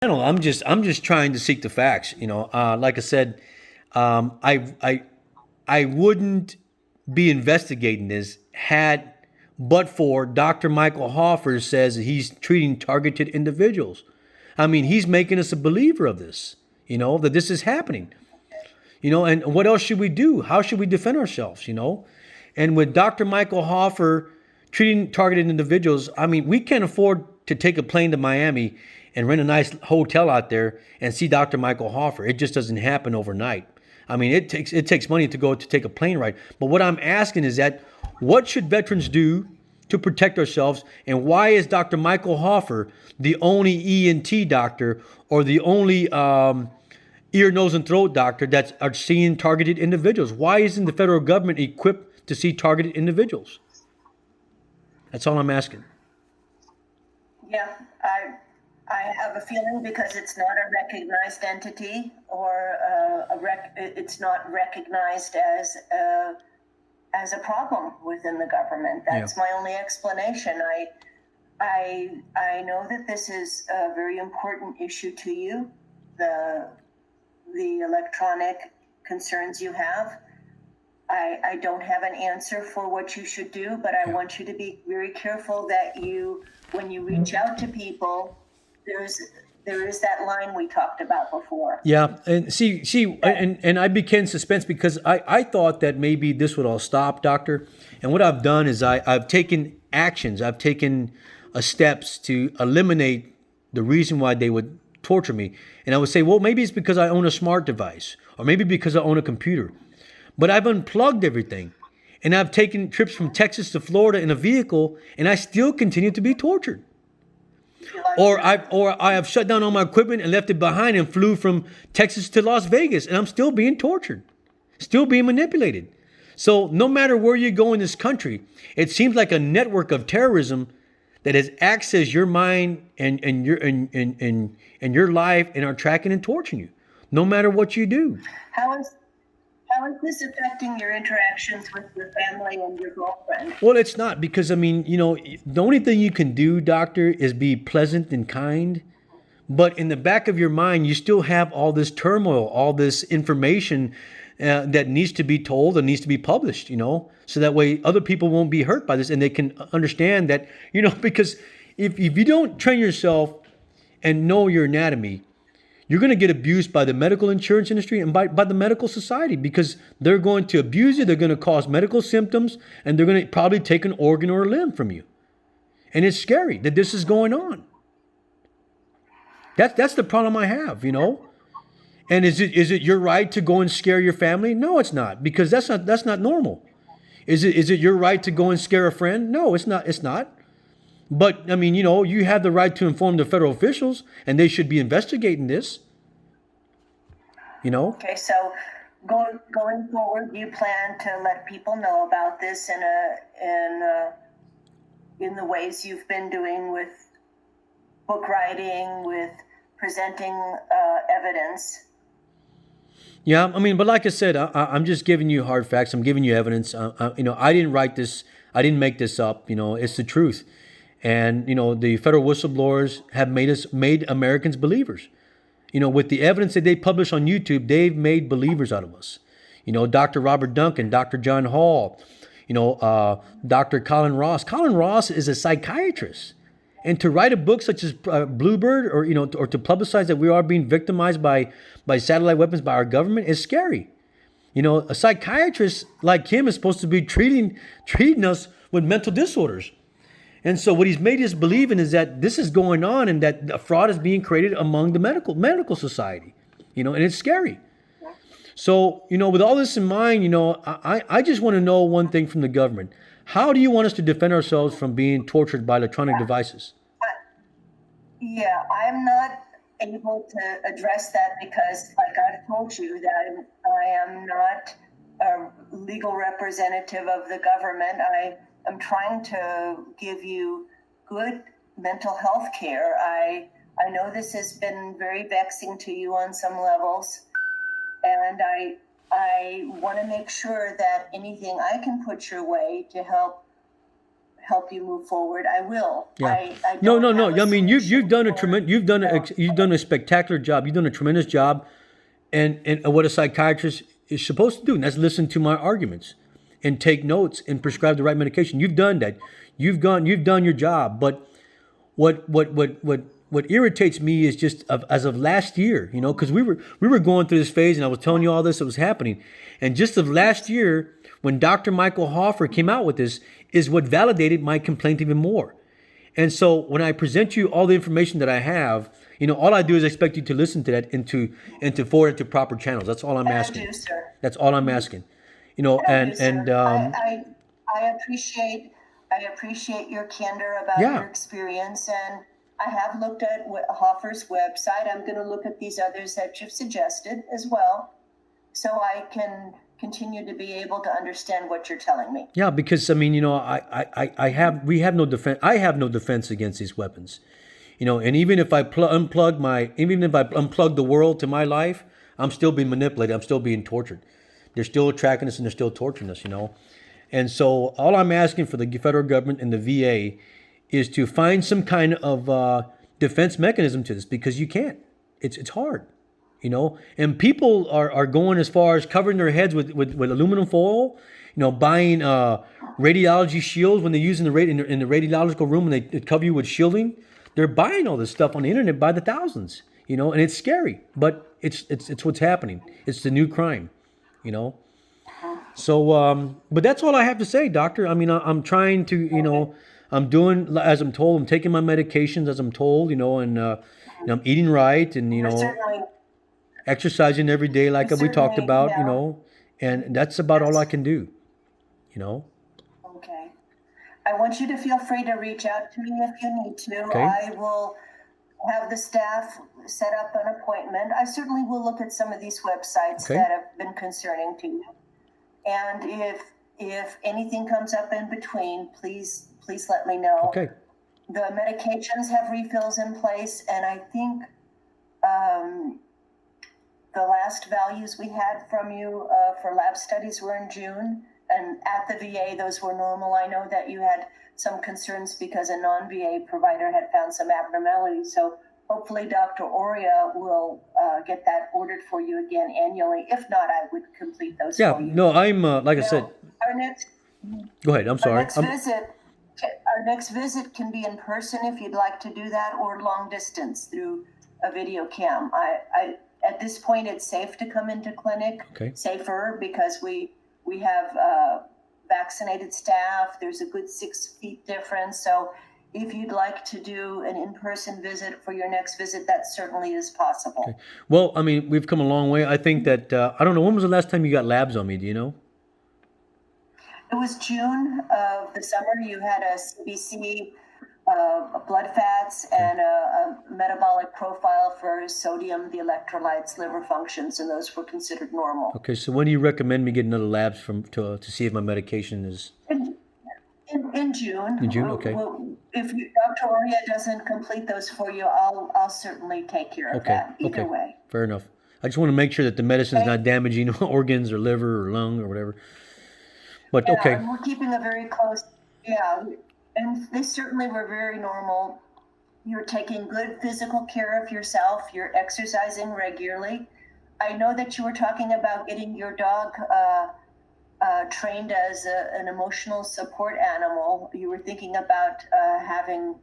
I don't know. I'm just trying to seek the facts. Like I said, I wouldn't be investigating this had but for Dr. Michael Hoffer says that he's treating targeted individuals. I mean, he's making us a believer of this. That this is happening. And what else should we do? How should we defend ourselves? And with Dr. Michael Hoffer treating targeted individuals, I mean, we can't afford to take a plane to Miami and rent a nice hotel out there and see Dr. Michael Hoffer. It just doesn't happen overnight. I mean, it takes money to go to take a plane ride. But what I'm asking is that what should veterans do to protect ourselves, and why is Dr. Michael Hoffer the only ENT doctor or the only ear, nose, and throat doctor that's are seeing targeted individuals? Why isn't the federal government equipped to see targeted individuals? That's all I'm asking. Yeah, I have a feeling because it's not a recognized entity or it's not recognized as a problem within the government. That's my only explanation. I know that this is a very important issue to you, the electronic concerns you have. I don't have an answer for what you should do, but I want you to be very careful that when you reach out to people, there is that line we talked about before. Yeah, and and I became suspense because I thought that maybe this would all stop, doctor. And what I've done is I've taken actions, I've taken steps to eliminate the reason why they would torture me. And I would say, well, maybe it's because I own a smart device, or maybe because I own a computer. But I've unplugged everything, and I've taken trips from Texas to Florida in a vehicle, and I still continue to be tortured. Or I have shut down all my equipment and left it behind and flew from Texas to Las Vegas, and I'm still being tortured, still being manipulated. So no matter where you go in this country, it seems like a network of terrorism that has accessed your mind and your life and are tracking and torturing you, no matter what you do. How is this affecting your interactions with your family and your girlfriend? Well, it's not because, I mean, the only thing you can do, doctor, is be pleasant and kind. But in the back of your mind, you still have all this turmoil, all this information that needs to be told and needs to be published, so that way other people won't be hurt by this and they can understand that, because if you don't train yourself and know your anatomy, you're going to get abused by the medical insurance industry and by the medical society, because they're going to abuse you. They're going to cause medical symptoms, and they're going to probably take an organ or a limb from you. And it's scary that this is going on. That's the problem I have, And is it your right to go and scare your family? No, it's not, because that's not normal. Is it your right to go and scare a friend? No, it's not. It's not. But I mean, you have the right to inform the federal officials, and they should be investigating this. Okay, so going forward, you plan to let people know about this in the ways you've been doing with book writing, with presenting evidence. Yeah, I mean, but like I said, I'm just giving you hard facts. I'm giving you evidence. I didn't write this. I didn't make this up. It's the truth. And the federal whistleblowers have made Americans believers. With the evidence that they publish on YouTube, they've made believers out of us. Dr. Robert Duncan, Dr. John Hall, Dr. Colin Ross. Colin Ross is a psychiatrist. And to write a book such as Bluebird, or or to publicize that we are being victimized by satellite weapons by our government is scary. A psychiatrist like him is supposed to be treating us with mental disorders. And so what he's made us believe in is that this is going on, and that a fraud is being created among the medical society, and it's scary. So, with all this in mind, I just want to know one thing from the government. How do you want us to defend ourselves from being tortured by electronic devices? Yeah, I'm not able to address that because, like I've told you, that I am not a legal representative of the government. I'm trying to give you good mental health care. I know this has been very vexing to you on some levels, and I want to make sure that anything I can put your way to help help you move forward, I will. Yeah. I No, don't no, have no. a I mean, you've solution done a for tremendous, you've no. done a spectacular job. You've done a tremendous job, and what a psychiatrist is supposed to do, and that's listen to my arguments, and take notes and prescribe the right medication. You've done that. You've done your job. But what irritates me is just as of last year, because we were going through this phase, and I was telling you all this that was happening, and just of last year, when Dr. Michael Hoffer came out with this, is what validated my complaint even more. And so when I present you all the information that I have, all I do is expect you to listen to that and to forward it to proper channels. That's all I'm And I asking. do, sir. That's all I'm asking. And I do, And sir. I appreciate your candor about your yeah, experience, and I have looked at Hoffer's website. I'm going to look at these others that you've suggested as well, so I can continue to be able to understand what you're telling me. yeah, because I mean, we have no defense. I have no defense against these weapons. And even if I unplug the world to my life, I'm still being manipulated. I'm still being tortured. They're still tracking us and they're still torturing us. And so all I'm asking for the federal government and the VA is to find some kind of defense mechanism to this, because you can't. It's hard. And people are going as far as covering their heads with aluminum foil, buying radiology shields when they use in the radiological room, and they cover you with shielding. They're buying all this stuff on the internet by the thousands, and it's scary, but it's what's happening. It's the new crime, So, but that's all I have to say, doctor. I mean, I'm trying to, I'm doing as I'm told. I'm taking my medications as I'm told, and I'm eating right, and You're certainly, exercising every day like you we talked certainly, about, yeah, and that's about all I yes. can do, you know. Okay. I want you to feel free to reach out to me if you need to. Okay. I will have the staff set up an appointment. I certainly will look at some of these websites Okay. that have been concerning to you. And if anything comes up in between, please let me know. Okay. The medications have refills in place, and I think the last values we had from you for lab studies were in June, and at the VA those were normal. I know that you had some concerns because a non-VA provider had found some abnormalities, so hopefully Dr. Oria will get that ordered for you again annually. If not, I would complete those Yeah. for you. No, I'm like I Now, said. our next Go ahead. I'm our sorry. next visit our next visit can be in person if you'd like to do that, or long distance through a video cam. I at this point it's safe to come into clinic. Okay. Safer because we have vaccinated staff. There's a good 6 feet difference. So if you'd like to do an in-person visit for your next visit, that certainly is possible. Okay. Well, I mean, we've come a long way. I think that I don't know, when was the last time you got labs on me? Do you know? It was June of the summer. You had a CBC, blood fats, and a metabolic profile for sodium, the electrolytes, liver functions, and those were considered normal. Okay. So when do you recommend me get another labs to see if my medication is In June. in June? Okay. If Dr. Oria doesn't complete those for you, I'll certainly take care of Okay. that. Either Okay. way. Fair enough. I just want to make sure that the medicine's Okay. not damaging organs or liver or lung or whatever. But Yeah, okay. and we're keeping a very close. Yeah, and they certainly were very normal. You're taking good physical care of yourself. You're exercising regularly. I know that you were talking about getting your dog trained as an emotional support animal. You were thinking about having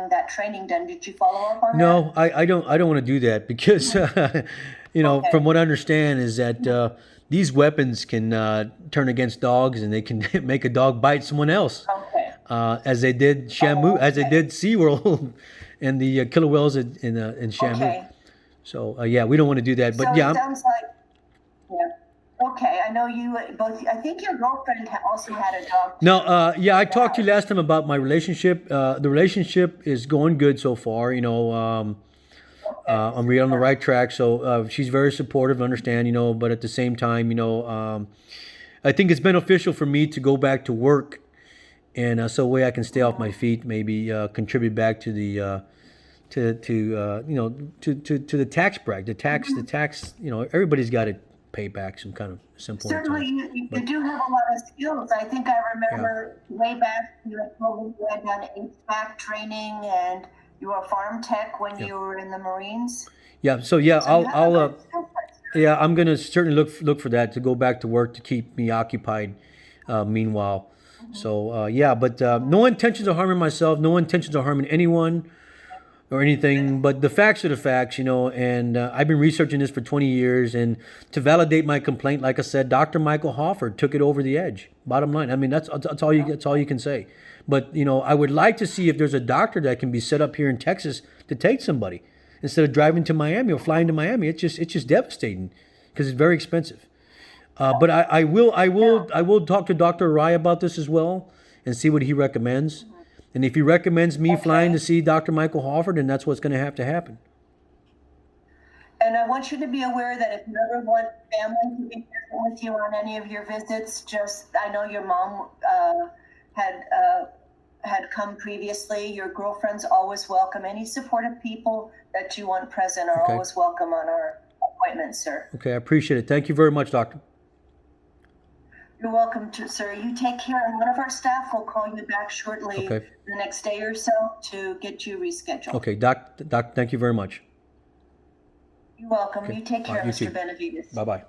that training done. Did you follow up on that? No, I don't want to do that because Okay. from what I understand is that these weapons can turn against dogs, and they can make a dog bite someone else, Okay. as they did Shamu, as they Okay. did SeaWorld and the killer whales in Shamu. Okay. So yeah, we don't want to do that. But So yeah, it sounds like, yeah. Okay, I know you both. I think your girlfriend also had a dog. no, yeah, I talked to you last time about my relationship. The relationship is going good so far. I'm on the right track. So she's very supportive, understand, but at the same time, I think it's beneficial for me to go back to work, and so a way I can stay off my feet, maybe contribute back to the to the tax bracket, the tax. Everybody's got to payback some kind of some point in Certainly, time. you do have a lot of skills. I think I Yeah. remember way back you had told me you had done HVAC training and you were a farm tech when Yeah. you were in the Marines. Yeah. So yeah, So you have a good skill set. yeah, I'm gonna certainly look for that to go back to work to keep me occupied. Meanwhile, so yeah, but no intentions of harming myself, no intentions of harming anyone or anything. But the facts are the facts, And I've been researching this for 20 years, and to validate my complaint, like I said, Dr. Michael Hofford took it over the edge. Bottom line, I mean that's all you can say. But I would like to see if there's a doctor that can be set up here in Texas to take somebody instead of driving to Miami or flying to Miami. It's just devastating because it's very expensive. But I will talk to Dr. Rai about this as well and see what he recommends. And if he recommends me flying to Okay. see Dr. Michael Hofford, then that's what's going to have to happen. And I want you to be aware that if you ever want family to be present with you on any of your visits, I know your mom had had come previously. Your girlfriend's always welcome. Any supportive people that you want present are Okay. always welcome on our appointments, sir. Okay, I appreciate it. Thank you very much, doctor. You're welcome to, sir. You take care, and one of our staff will call you back shortly Okay. the next day or so to get you rescheduled. Okay, doc, thank you very much. You're welcome. Okay. You take All care, right, you Mr. too. Benavides. Bye-bye.